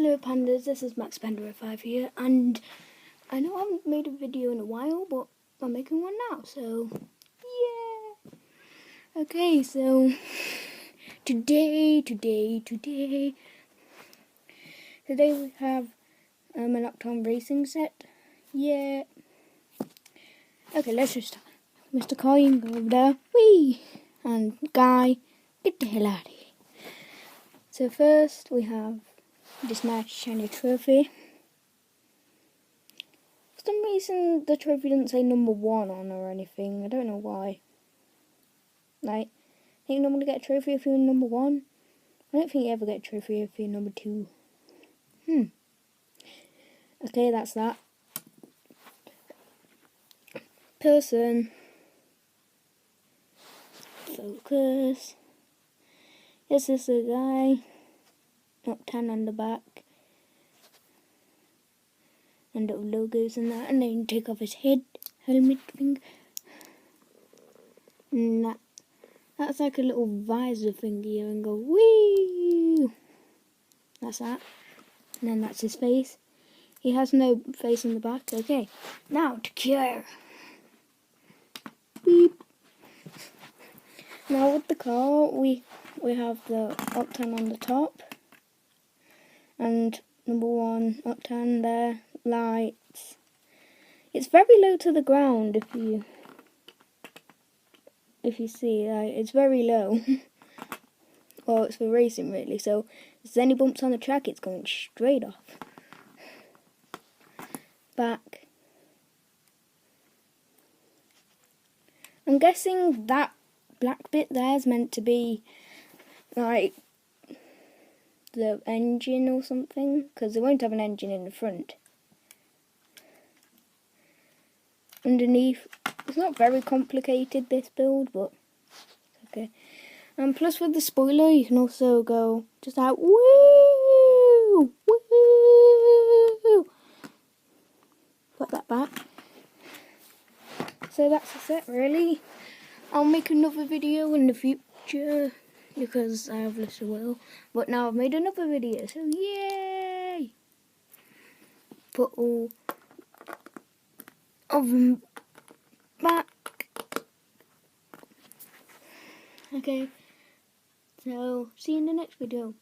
Hello pandas, this is Max Panda 05 here, and I know I haven't made a video in a while, but I'm making one now, so yeah. Okay, so today we have an Octan racing set. Yeah. Okay, let's just start. Mr. Kai, you can go over there. Whee! And Guy, get the hell out of here. So first we have this nice shiny trophy. For some reason the trophy didn't say number 1 on or anything. I don't know why. Like, I think you normally get a trophy if you're number 1. I don't think you ever get a trophy if you're number 2. Okay, that's that. Person. Focus. Yes, this is a guy. Octan on the back. And little logos and that. And then take off his helmet thing. And that's like a little visor thingy and go whee. That's that. And then that's his face. He has no face in the back. Okay. Now to cure. Beep. Now with the car we have the Octan on the top. And number 1 Octan there. Lights. It's very low to the ground if you see, it's very low. Well, it's for racing really, so if there's any bumps on the track, it's going straight off. Back. I'm guessing that black bit there is meant to be like the engine or something, because they won't have an engine in the front. Underneath, it's not very complicated, this build, but it's okay. And plus with the spoiler, you can also go just like woo, woo. Put that back. So that's the set, really. I'll make another video in the future because I have little will. But now I've made another video, so yay! Put all of them back. Okay, so see you in the next video.